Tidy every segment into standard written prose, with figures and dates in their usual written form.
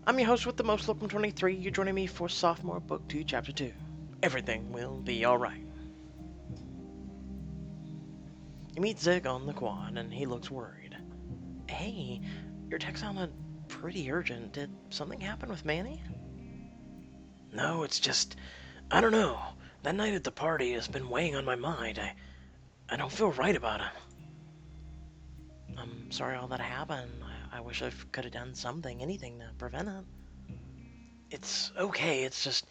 I'm your host with the most, Look from 23. You're joining me for Sophomore Book 2, Chapter 2. Everything will be alright. You meet Zig on the quad, and he looks worried. Hey, your text sounded pretty urgent. Did something happen with Manny? No, it's just, I don't know. That night at the party has been weighing on my mind. I don't feel right about him. I'm sorry all that happened. I wish I could have done something, anything to prevent it. It's okay, it's just,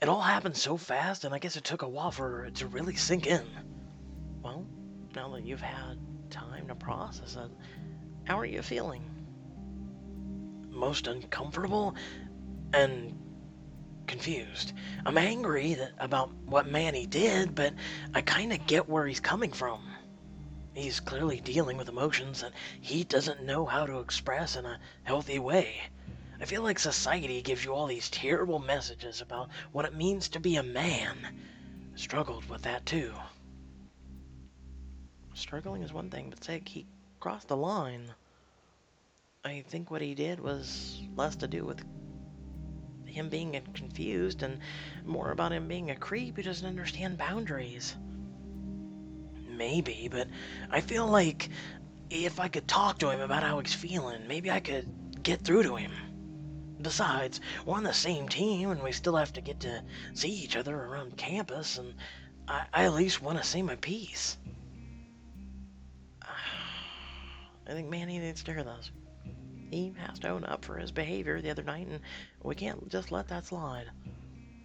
it all happened so fast, and I guess it took a while for it to really sink in. Well, now that you've had time to process it, how are you feeling? Most uncomfortable and confused. I'm angry about what Manny did, but I kind of get where he's coming from. He's clearly dealing with emotions that he doesn't know how to express in a healthy way. I feel like society gives you all these terrible messages about what it means to be a man. I struggled with that too. Struggling is one thing, but Zig, he crossed the line. I think what he did was less to do with him being confused and more about him being a creep who doesn't understand boundaries. Maybe, but I feel like if I could talk to him about how he's feeling, maybe I could get through to him. Besides, we're on the same team and we still have to get to see each other around campus, and I at least want to say my piece. I think Manny needs to hear this. He has to own up for his behavior the other night, and we can't just let that slide.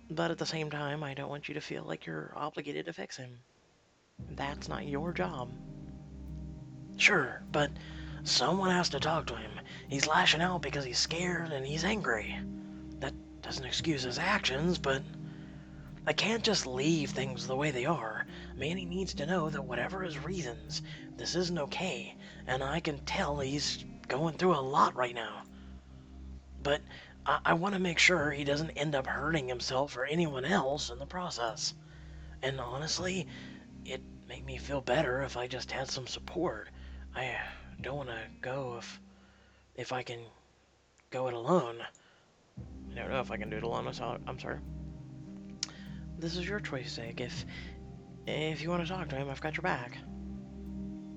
But at the same time, I don't want you to feel like you're obligated to fix him. That's not your job. Sure, but someone has to talk to him. He's lashing out because he's scared and he's angry. That doesn't excuse his actions, but I can't just leave things the way they are. Manny needs to know that whatever his reasons, this isn't okay, and I can tell he's going through a lot right now. But I want to make sure he doesn't end up hurting himself or anyone else in the process. And honestly, it'd make me feel better if I just had some support. I don't want to go if I can go it alone. I don't know if I can do it alone. I'm sorry. This is your choice, Zig. If you want to talk to him, I've got your back.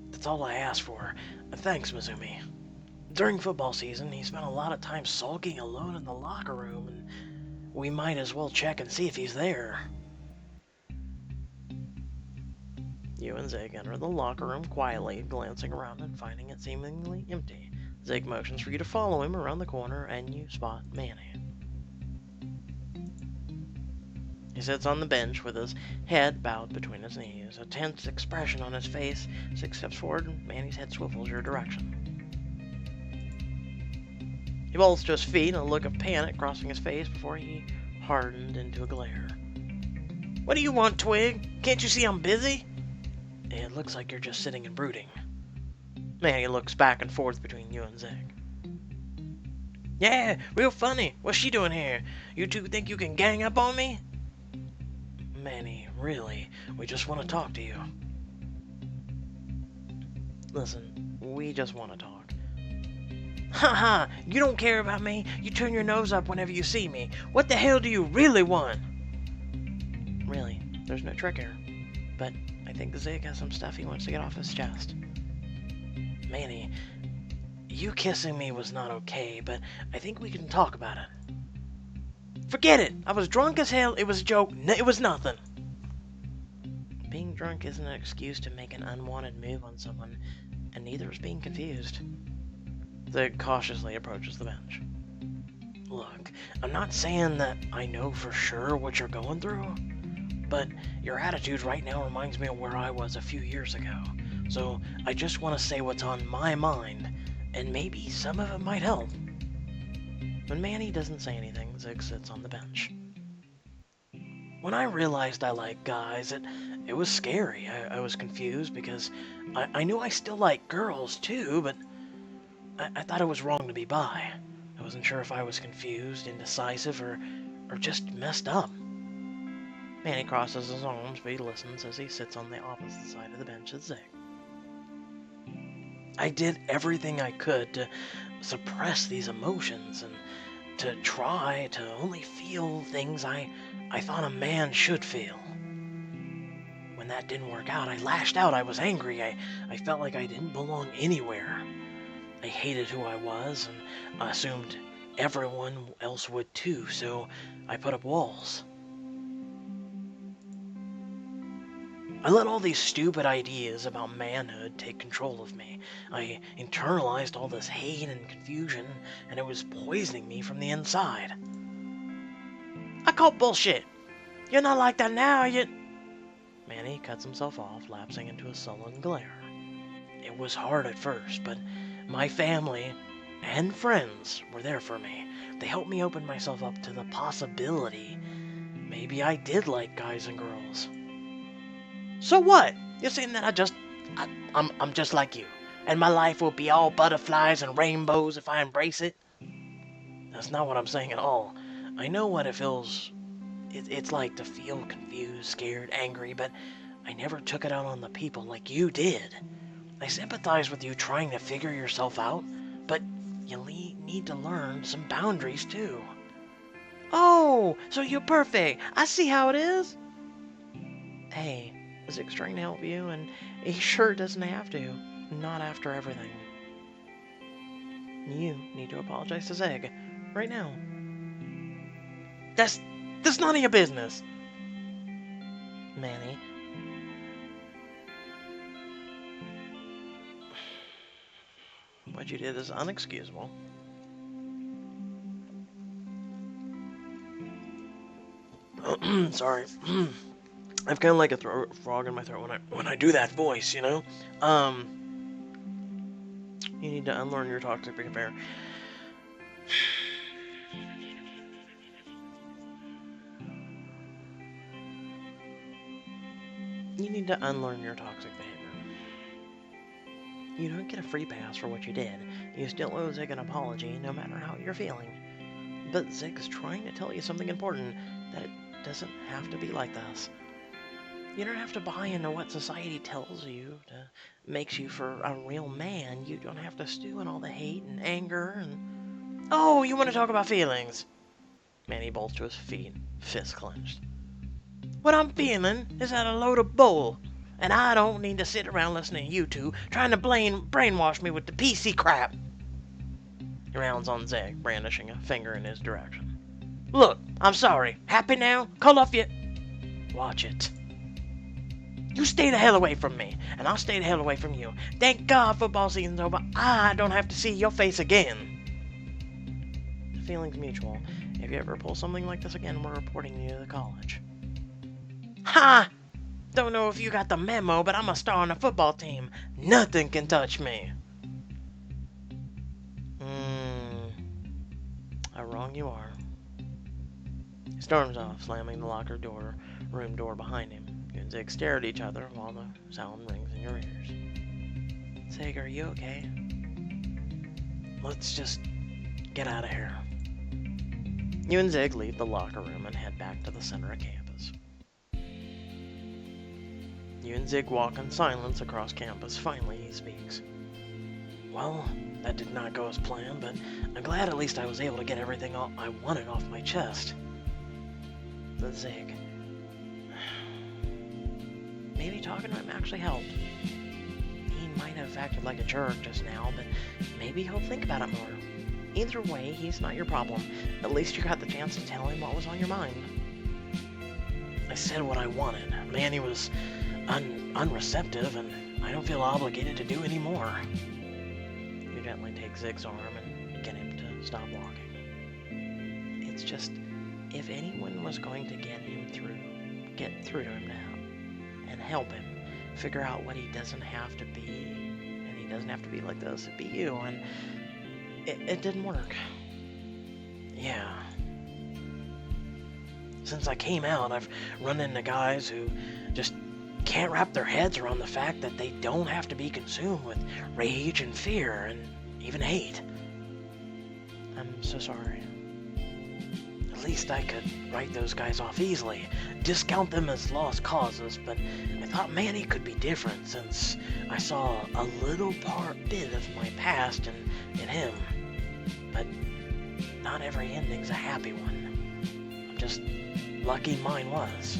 That's all I asked for. Thanks, Mizumi. During football season, he spent a lot of time sulking alone in the locker room, and we might as well check and see if he's there. You and Zig enter the locker room quietly, glancing around and finding it seemingly empty. Zig motions for you to follow him around the corner, and you spot Manny. He sits on the bench with his head bowed between his knees, a tense expression on his face. 6 steps forward, and Manny's head swivels your direction. He falls to his feet, and a look of panic crossing his face before he hardened into a glare. What do you want, Twig? Can't you see I'm busy? It looks like you're just sitting and brooding. Manny looks back and forth between you and Zig. Yeah, real funny. What's she doing here? You two think you can gang up on me? Manny, really, we just want to talk to you. Listen, we just want to talk. Haha, you don't care about me. You turn your nose up whenever you see me. What the hell do you really want? Really, there's no trick here. But I think Zig has some stuff he wants to get off his chest. Manny, you kissing me was not okay, but I think we can talk about it. Forget it! I was drunk as hell, it was a joke, it was nothing. Being drunk isn't an excuse to make an unwanted move on someone, and neither is being confused. Zig cautiously approaches the bench. Look, I'm not saying that I know for sure what you're going through, but your attitude right now reminds me of where I was a few years ago. So I just want to say what's on my mind, and maybe some of it might help. When Manny doesn't say anything, Zig sits on the bench. When I realized I liked guys, it was scary. I was confused because I knew I still liked girls too, but I thought it was wrong to be bi. I wasn't sure if I was confused, indecisive, or just messed up. Manny crosses his arms, but he listens as he sits on the opposite side of the bench as Zig. I did everything I could to suppress these emotions, and to try to only feel things I thought a man should feel. When that didn't work out, I lashed out. I was angry. I felt like I didn't belong anywhere. I hated who I was and assumed everyone else would too, so I put up walls. I let all these stupid ideas about manhood take control of me. I internalized all this hate and confusion, and it was poisoning me from the inside. I call bullshit. You're not like that now, you... Manny cuts himself off, lapsing into a sullen glare. It was hard at first, but my family and friends were there for me. They helped me open myself up to the possibility maybe I did like guys and girls. So what? You're saying that I'm just like you, and my life will be all butterflies and rainbows if I embrace it? That's not what I'm saying at all. I know what it feels. It's like to feel confused, scared, angry, but I never took it out on the people like you did. I sympathize with you trying to figure yourself out, but you need to learn some boundaries too. Oh, so you're perfect. I see how it is. Hey, Zig's trying to help you, and he sure doesn't have to. Not after everything. You need to apologize to Zig. Right now. That's none of your business. Manny. What you did is unexcusable. Sorry. I've kind of like a frog in my throat when I do that voice, you know? You need to unlearn your toxic behavior. You need to unlearn your toxic behavior. You don't get a free pass for what you did. You still owe Zig an apology, no matter how you're feeling. But Zig's trying to tell you something important, that it doesn't have to be like this. You don't have to buy into what society tells you to makes you for a real man. You don't have to stew in all the hate and anger and... Oh, you want to talk about feelings? Manny bolts to his feet, fists clenched. What I'm feeling is that a load of bull, and I don't need to sit around listening to you two trying to brainwash me with the PC crap. He rounds on Zig, brandishing a finger in his direction. Look, I'm sorry. Happy now? Call off your... Watch it. You stay the hell away from me, and I'll stay the hell away from you. Thank God football season's over. I don't have to see your face again. The feeling's mutual. If you ever pull something like this again, we're reporting you to the college. Ha! Don't know if you got the memo, but I'm a star on the football team. Nothing can touch me. How wrong you are. He storms off, slamming the locker room door behind him. You and Zig stare at each other while the sound rings in your ears. Zig, are you okay? Let's just get out of here. You and Zig leave the locker room and head back to the center of campus. You and Zig walk in silence across campus. Finally, he speaks. Well, that did not go as planned, but I'm glad at least I was able to get everything I wanted off my chest. But Zig... Maybe talking to him actually helped. He might have acted like a jerk just now, but maybe he'll think about it more. Either way, he's not your problem. At least you got the chance to tell him what was on your mind. I said what I wanted. Manny was unreceptive, and I don't feel obligated to do any more. You gently take Zig's arm and get him to stop walking. It's just, if anyone was going to get through to him now, and help him figure out what he doesn't have to be, and he doesn't have to be like this, it'd be you, and it didn't work. Yeah. Since I came out, I've run into guys who just can't wrap their heads around the fact that they don't have to be consumed with rage and fear and even hate. I'm so sorry. At least I could write those guys off easily, discount them as lost causes, but I thought Manny could be different since I saw a little bit of my past in him. But not every ending's a happy one. I'm just lucky mine was.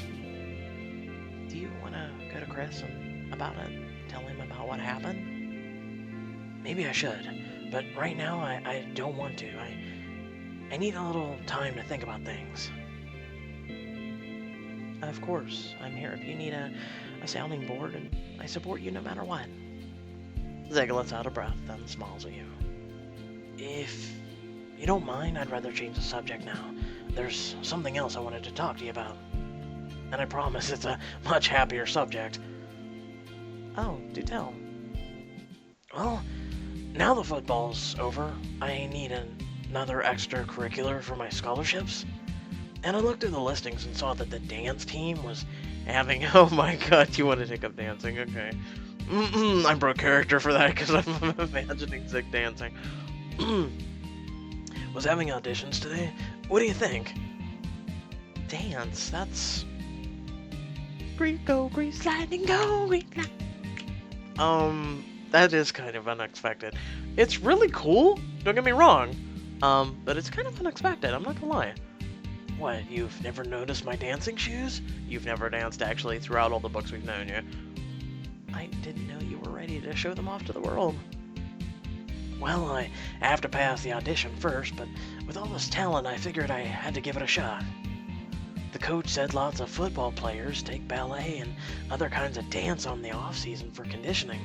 Do you want to go to Chris and about it? Tell him about what happened? Maybe I should, but right now I don't want to. I need a little time to think about things. Of course, I'm here if you need a sounding board, and I support you no matter what. Zig lets out a breath, then smiles at you. If you don't mind, I'd rather change the subject now. There's something else I wanted to talk to you about. And I promise it's a much happier subject. Oh, do tell. Well, now the football's over, I need another extracurricular for my scholarships. And I looked through the listings and saw that the dance team was having... Oh my god, you want to take up dancing, okay. I broke character for that because I'm imagining Zig dancing. Was having auditions today. What do you think? Dance, that's... Go, Grease Lightning, go, Grease Lightning. That is kind of unexpected. It's really cool, don't get me wrong. But it's kind of unexpected, I'm not gonna lie. What, you've never noticed my dancing shoes? You've never danced, actually, throughout all the books we've known you. I didn't know you were ready to show them off to the world. Well, I have to pass the audition first, but with all this talent, I figured I had to give it a shot. The coach said lots of football players take ballet and other kinds of dance on the off-season for conditioning.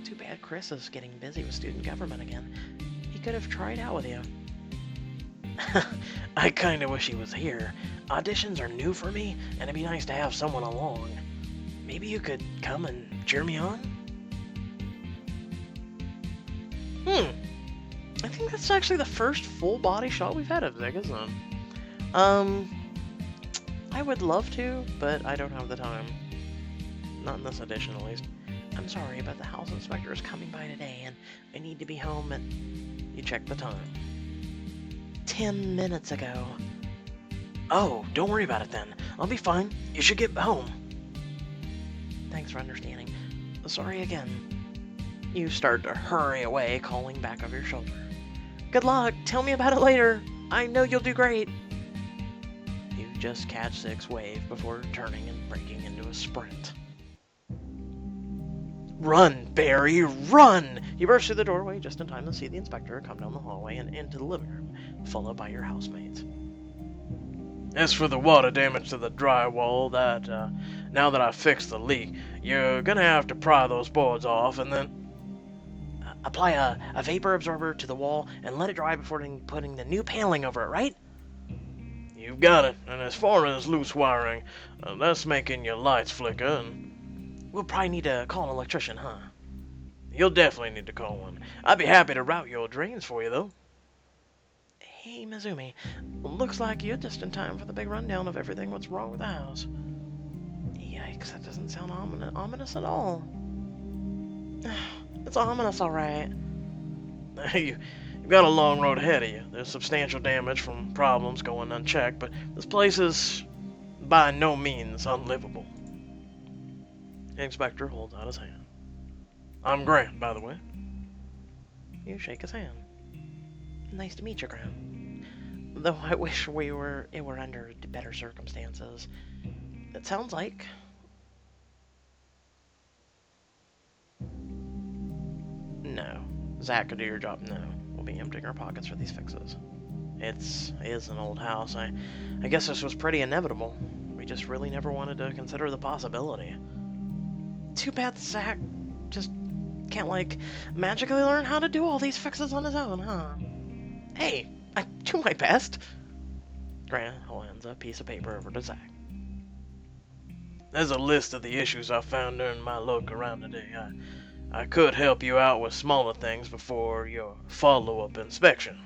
Too bad Chris is getting busy with student government again. He could have tried out with you. I kinda wish he was here. Auditions are new for me, and it'd be nice to have someone along. Maybe you could come and cheer me on? I think that's actually the first full body shot we've had of Zig, isn't it? I would love to, but I don't have the time. Not in this edition, at least. I'm sorry, but the house inspector is coming by today, and I need to be home at... You check the time. 10 minutes ago. Oh, don't worry about it then. I'll be fine. You should get home. Thanks for understanding. Sorry again. You start to hurry away, calling back over your shoulder. Good luck. Tell me about it later. I know you'll do great. You just catch Zig's wave before turning and breaking into a sprint. Run, Barry, run! You burst through the doorway just in time to see the inspector come down the hallway and into the living room, followed by your housemates. As for the water damage to the drywall, now that I've fixed the leak, you're gonna have to pry those boards off and then... Apply a vapor absorber to the wall and let it dry before putting the new paneling over it, right? You've got it. And as far as loose wiring, that's making your lights flicker, and... We'll probably need to call an electrician, huh? You'll definitely need to call one. I'd be happy to route your drains for you, though. Hey, Mizumi. Looks like you're just in time for the big rundown of everything what's wrong with the house. Yikes, that doesn't sound ominous at all. It's ominous, alright. You've got a long road ahead of you. There's substantial damage from problems going unchecked, but this place is by no means unlivable. The inspector holds out his hand. I'm Grant, by the way. You shake his hand. Nice to meet you, Grant. Though I wish it were under better circumstances. It sounds like... No. Zach could do your job. No. We'll be emptying our pockets for these fixes. It is an old house. I guess this was pretty inevitable. We just really never wanted to consider the possibility. Too bad Zach just can't, like, magically learn how to do all these fixes on his own, huh? Hey, I do my best. Grant hands a piece of paper over to Zach. There's a list of the issues I found during my look around today. I could help you out with smaller things before your follow-up inspection.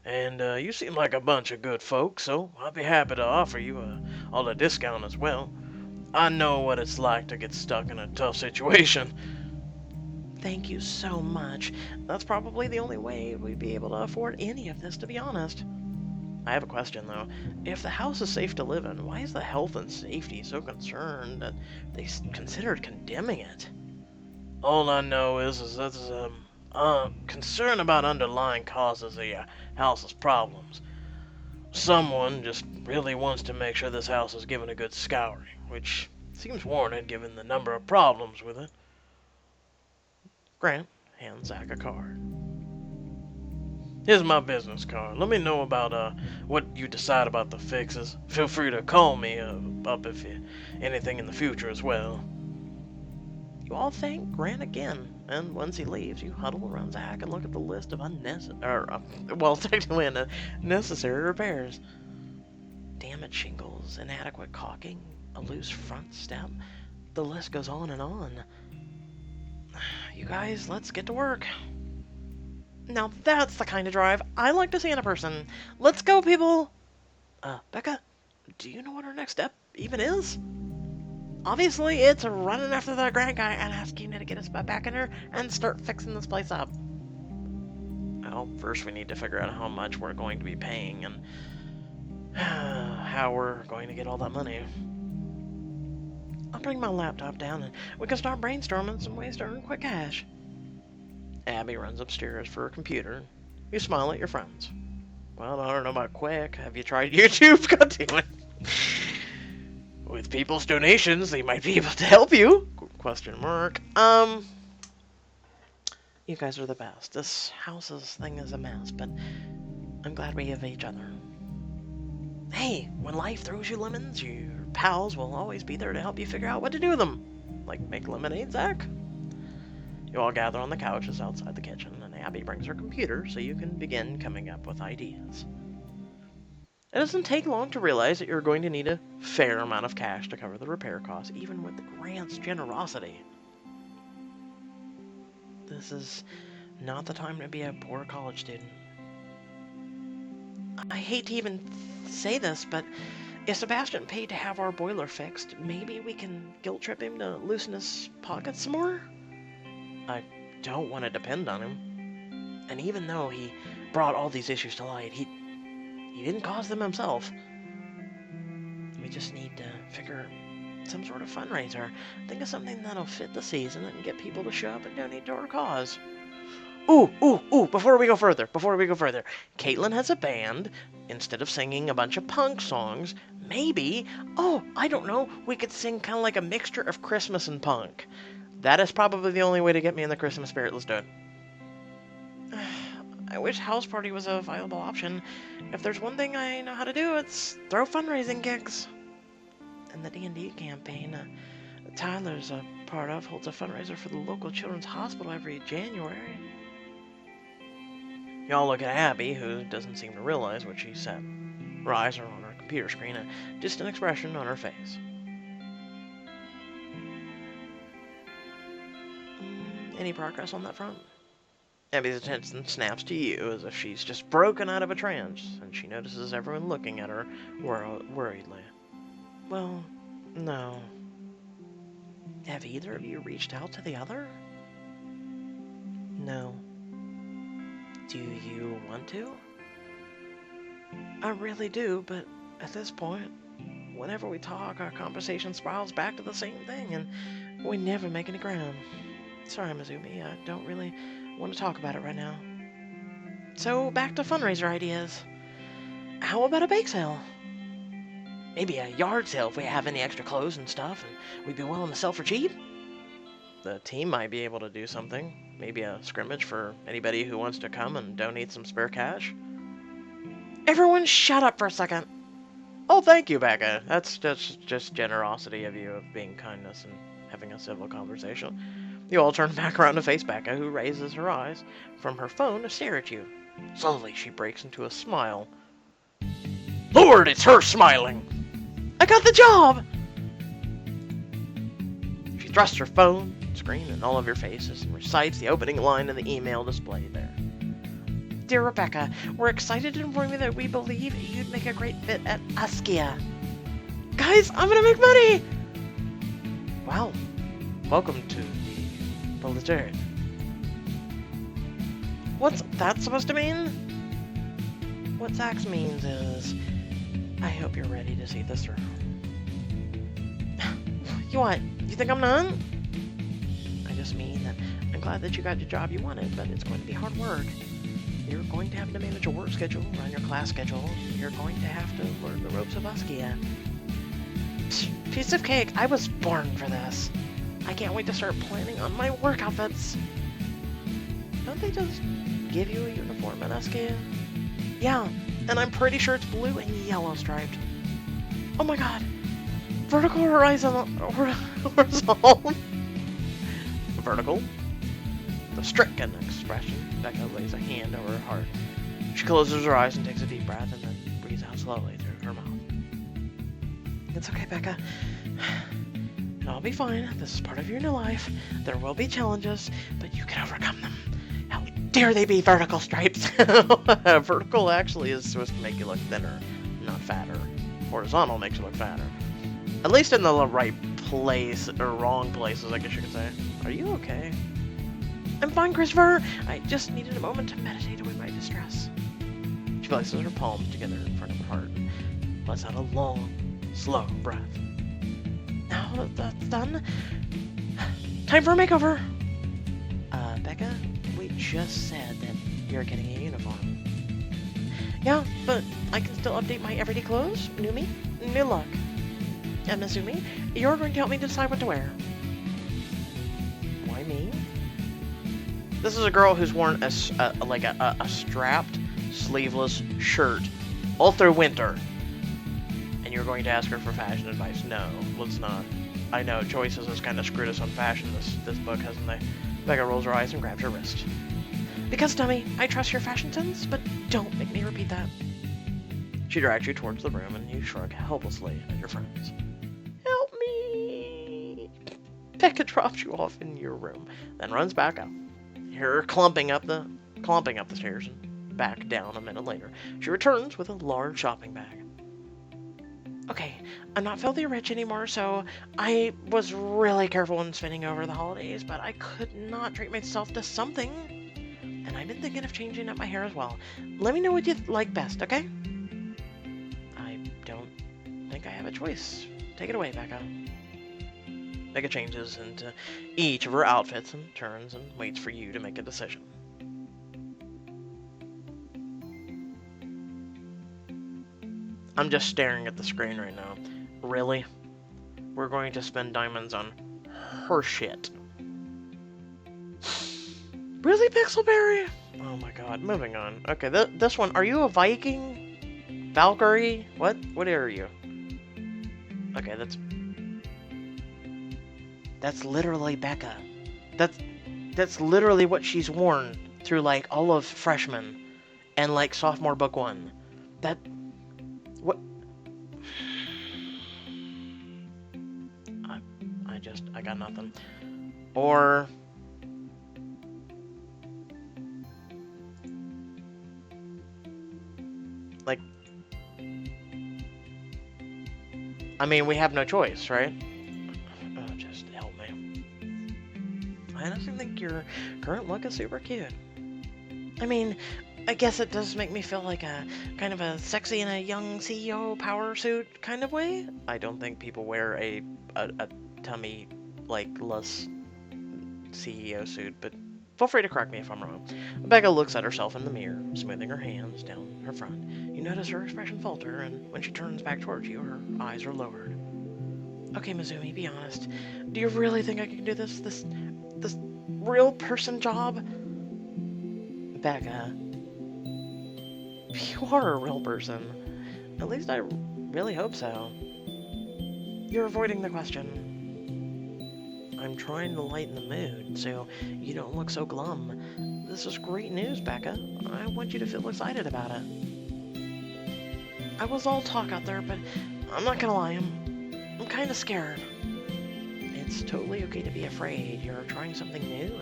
And you seem like a bunch of good folks, so I'd be happy to offer you a discount as well. I know what it's like to get stuck in a tough situation. Thank you so much. That's probably the only way we'd be able to afford any of this, to be honest. I have a question, though. If the house is safe to live in, why is the health and safety so concerned that they considered condemning it? All I know is that's Concern about underlying causes of your house's problems. Someone just really wants to make sure this house is given a good scouring, which seems warranted given the number of problems with it. Grant hands Zach a card. Here's my business card. Let me know about what you decide about the fixes. Feel free to call me up if anything in the future as well. You all thank Grant again, and once he leaves, you huddle around Zach and look at the list of technically unnecessary repairs. Damaged shingles, inadequate caulking, a loose front step. The list goes on and on. You guys, let's get to work. Now that's the kind of drive I like to see in a person. Let's go, people! Becca, do you know what our next step even is? Obviously, it's running after that Grant guy and asking him to get us back in here and start fixing this place up. Well, first we need to figure out how much we're going to be paying and how we're going to get all that money. I'll bring my laptop down and we can start brainstorming some ways to earn quick cash. Abby runs upstairs for her computer. You smile at your friends. Well, I don't know about quick. Have you tried YouTube? God damn it. With people's donations, they might be able to help you. Question mark. You guys are the best. This house's thing is a mess, but I'm glad we have each other. Hey, when life throws you lemons, your pals will always be there to help you figure out what to do with them. Like make lemonade, Zach? You all gather on the couches outside the kitchen, and Abby brings her computer so you can begin coming up with ideas. It doesn't take long to realize that you're going to need a fair amount of cash to cover the repair costs, even with the Grant's generosity. This is not the time to be a poor college student. I hate to even say this, but if Sebastian paid to have our boiler fixed, maybe we can guilt trip him to loosen his pockets some more? I don't want to depend on him. And even though he brought all these issues to light, he didn't cause them himself. We just need to figure some sort of fundraiser. Think of something that'll fit the season and get people to show up and donate to our cause. Ooh, before we go further, Caitlin has a band. Instead of singing a bunch of punk songs, maybe, I don't know, we could sing kind of like a mixture of Christmas and punk. That is probably the only way to get me in the Christmas spirit. Let's do it. I wish house party was a viable option. If there's one thing I know how to do, it's throw fundraising gigs. And the D&D campaign Tyler's a part of holds a fundraiser for the local children's hospital every January. Y'all look at Abby, who doesn't seem to realize what she said. Her eyes are on her computer screen, a distant expression on her face. Any progress on that front? Abby's attention snaps to you as if she's just broken out of a trance, and she notices everyone looking at her worriedly. Well, no. Have either of you reached out to the other? No. Do you want to? I really do, but at this point, whenever we talk, our conversation spirals back to the same thing, and we never make any ground. Sorry, Mizumi, I don't really want to talk about it right now. So, back to fundraiser ideas. How about a bake sale? Maybe a yard sale if we have any extra clothes and stuff, and we'd be willing to sell for cheap? The team might be able to do something. Maybe a scrimmage for anybody who wants to come and donate some spare cash. Everyone shut up for a second. Oh, thank you, Becca. That's just generosity of you, of being kindness and having a civil conversation. You all turn back around to face Becca, who raises her eyes from her phone to stare at you. Slowly, she breaks into a smile. Lord, it's her smiling! I got the job! She thrusts her phone screen in all of your faces and recites the opening line in the email displayed there. Dear Rebecca, we're excited to inform you that we believe you'd make a great fit at Askia. Guys, I'm gonna make money! Wow. Welcome to the proletariat. What's that supposed to mean? What Zax means is, I hope you're ready to see this through. You what? You think I'm not? I just mean that I'm I'm glad that you got the job you wanted, but it's going to be hard work. You're going to have to manage a work schedule, run your class schedule. You're going to have to learn the ropes of Uskia. Piece of cake, I was born for this. I can't wait to start planning on my work outfits. Don't they just give you a uniform at Uskia? Yeah, and I'm pretty sure it's blue and yellow striped. Oh my god. Vertical or horizontal? Horizontal? Vertical? The stricken expression. Becca lays a hand over her heart. She closes her eyes and takes a deep breath and then breathes out slowly through her mouth. It's okay, Becca. It'll be fine. This is part of your new life. There will be challenges, but you can overcome them. How dare they be vertical stripes? Vertical actually is supposed to make you look thinner, not fatter. Horizontal makes you look fatter. At least in the right place, or wrong places, I guess you could say. Are you okay? I'm fine, Christopher. I just needed a moment to meditate away my distress. She places her palms together in front of her heart and lets out a long, slow breath. Now that that's done, time for a makeover. Becca, we just said that you're getting a uniform. Yeah, but I can still update my everyday clothes. New me, new look. And Mizumi, you're going to help me decide what to wear. Why me? This is a girl who's worn a strapped, sleeveless shirt all through winter. And you're going to ask her for fashion advice. No, let's not. I know, Choices has kind of screwed us on fashion, this book, hasn't they? Becca rolls her eyes and grabs her wrist. Because, dummy, I trust your fashion sense, but don't make me repeat that. She drags you towards the room and you shrug helplessly at your friends. Help me! Becca drops you off in your room, then runs back up. You hear her clumping up the stairs and back down a minute later. She returns with a large shopping bag. Okay, I'm not filthy rich anymore, so I was really careful when spending over the holidays, but I could not treat myself to something. And I've been thinking of changing up my hair as well. Let me know what you like best, okay? I don't think I have a choice. Take it away, Becca. Becca changes into each of her outfits and turns and waits for you to make a decision. I'm just staring at the screen right now. Really? We're going to spend diamonds on her shit. Really, Pixelberry? Oh my god, moving on. Okay, this one, are you a Viking? Valkyrie? What? What are you? Okay, that's literally Becca. That's literally what she's worn through, like, all of freshman and, like, sophomore book one. What? I got nothing. Or... like... I mean, we have no choice, right? Oh, just help me. I honestly think your current look is super cute. I mean, I guess it does make me feel like a kind of a sexy and a young CEO power suit kind of way. I don't think people wear a tummy like less CEO suit, but feel free to correct me if I'm wrong. Becca looks at herself in the mirror, smoothing her hands down her front. You notice her expression falter, and when she turns back towards you, her eyes are lowered. Okay, Mizumi, be honest. Do you really think I can do this real person job? Becca, you are a real person. At least I really hope so. You're avoiding the question. I'm trying to lighten the mood, so you don't look so glum. This is great news, Becca. I want you to feel excited about it. I was all talk out there, but I'm not gonna lie, I'm kinda scared. It's totally okay to be afraid. You're trying something new,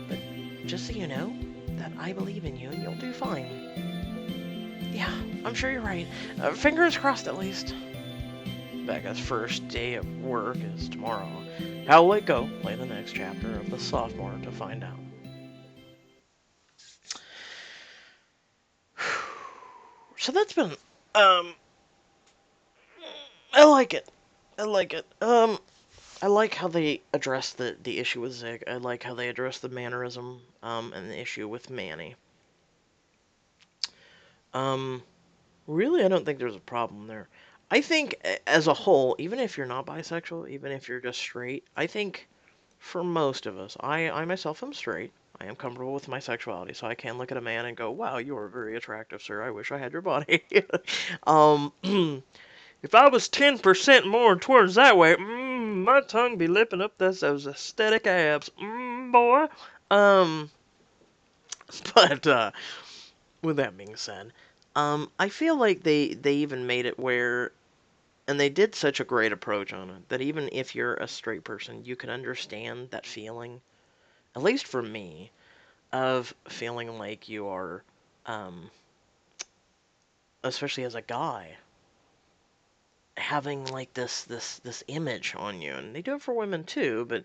but just so you know, that I believe in you and you'll do fine. Yeah, I'm sure you're right. Fingers crossed at least. Becca's first day of work is tomorrow. How will it go? Play the next chapter of the Sophomore to find out. So that's been, I like it. I like it. I like how they address the issue with Zig. I like how they address the mannerism and the issue with Manny. Um, Really, I don't think there's a problem there. I think, as a whole, even if you're not bisexual, even if you're just straight, I think for most of us, I myself am straight. I am comfortable with my sexuality, so I can look at a man and go, "Wow, you are very attractive, sir. I wish I had your body." um, if I was 10% more towards that way, my tongue be lipping up those aesthetic abs, boy. Um, but with that being said, I feel like they even made it where, and they did such a great approach on it that even if you're a straight person, you can understand that feeling. At least for me, of feeling like you are, um, especially as a guy, having like this image on you, and they do it for women too. But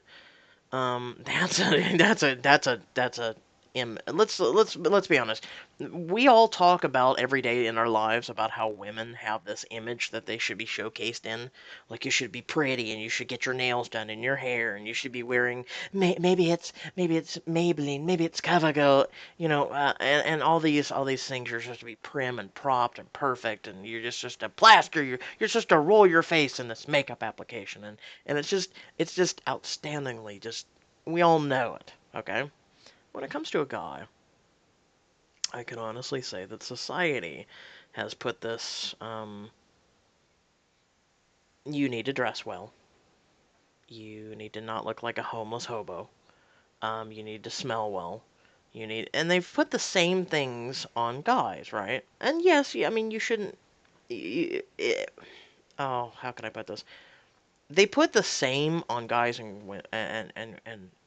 that's a that's a let's be honest. We all talk about every day in our lives about how women have this image that they should be showcased in. Like you should be pretty and you should get your nails done and your hair and you should be wearing maybe it's Maybelline, maybe it's CoverGirl, and all these things. You're supposed to be prim and propped and perfect, and you're just a plaster. You're supposed to roll your face in this makeup application, and it's just outstandingly just we all know it, okay? When it comes to a guy, I can honestly say that society has put this you need to dress well. You need to not look like a homeless hobo. You need to smell well. And they've put the same things on guys, right? And yes, I mean you shouldn't. Oh, how can I put this? They put the same on guys and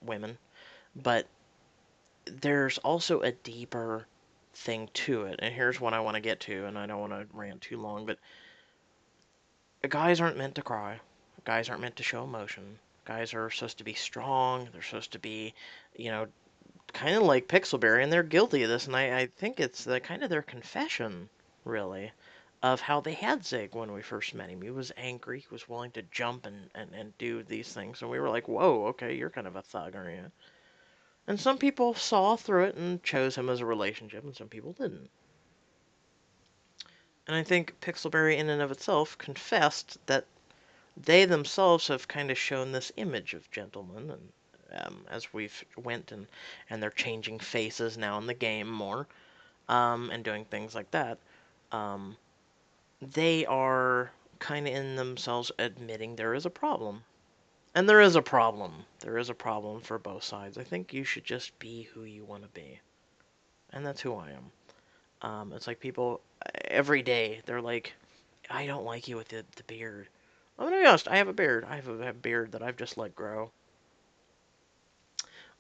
women, but there's also a deeper thing to it. And here's what I want to get to, and I don't want to rant too long, but guys aren't meant to cry. Guys aren't meant to show emotion. Guys are supposed to be strong. They're supposed to be, you know, kind of like Pixelberry, and they're guilty of this. And I think it's the kind of their confession, really, of how they had Zig when we first met him. He was angry. He was willing to jump and do these things. And we were like, whoa, okay, you're kind of a thug, aren't you? And some people saw through it and chose him as a relationship, and some people didn't. And I think Pixelberry, in and of itself, confessed that they themselves have kind of shown this image of gentlemen, and as we've went and they're changing faces now in the game more, and doing things like that, um, they are kind of in themselves admitting there is a problem. And there is a problem. There is a problem for both sides. I think you should just be who you want to be. And that's who I am. It's like people every day they're like, I don't like you with the beard. I'm gonna be honest. I have a beard. I have a beard that I've just let grow.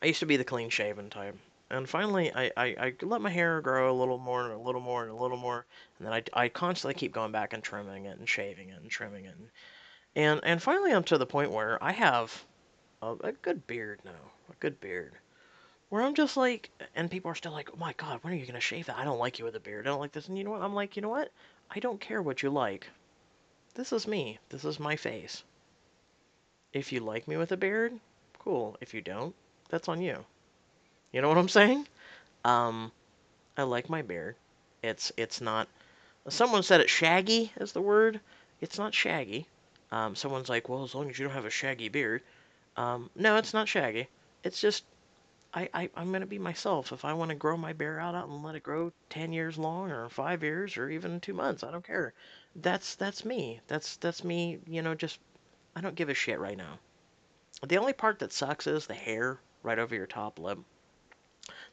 I used to be the clean shaven type, and finally I let my hair grow a little more and a little more and a little more, and then I constantly keep going back and trimming it and shaving it and trimming it, and finally I'm to the point where I have a good beard now, a good beard. Where I'm just like, and people are still like, oh my god, when are you gonna shave that? I don't like you with a beard. I don't like this. And you know what? I'm like, you know what? I don't care what you like. This is me. This is my face. If you like me with a beard, cool. If you don't, that's on you. You know what I'm saying? Um, I like my beard. It's not. Someone said it shaggy is the word. It's not shaggy. Someone's like, well, as long as you don't have a shaggy beard. No, it's not shaggy. It's just I'm gonna be myself. If I want to grow my beard out and let it grow 10 years long or 5 years or even 2 months, I don't care. That's me. That's me. Just I don't give a shit right now. The only part that sucks is the hair right over your top lip.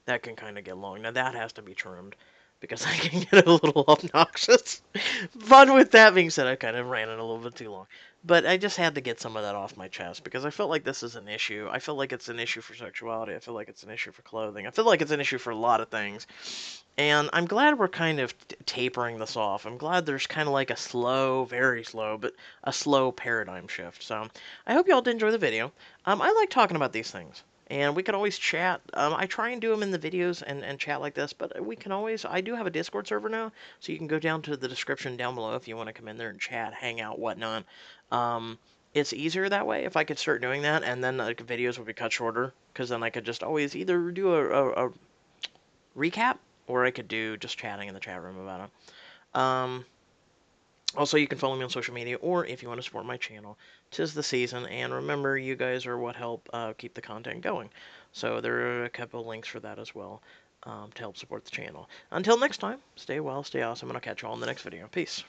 That can kind of get long. Now that has to be trimmed because I can get a little obnoxious. But with that being said, I kind of ran it a little bit too long. But I just had to get some of that off my chest because I felt like this is an issue. I feel like it's an issue for sexuality. I feel like it's an issue for clothing. I feel like it's an issue for a lot of things. And I'm glad we're kind of tapering this off. I'm glad there's kind of like a slow, very slow, but a slow paradigm shift. So I hope y'all did enjoy the video. I like talking about these things. And we can always chat. I try and do them in the videos and chat like this, but we can always. I do have a Discord server now, so you can go down to the description down below if you want to come in there and chat, hang out, whatnot. Um, it's easier that way if I could start doing that, and then like videos would be cut shorter, because then I could just always either do a recap, or I could do just chatting in the chat room about it. Also, you can follow me on social media, or if you want to support my channel, 'tis the season, and remember, you guys are what help keep the content going. So there are a couple links for that as well, to help support the channel. Until next time, stay well, stay awesome, and I'll catch you all in the next video. Peace.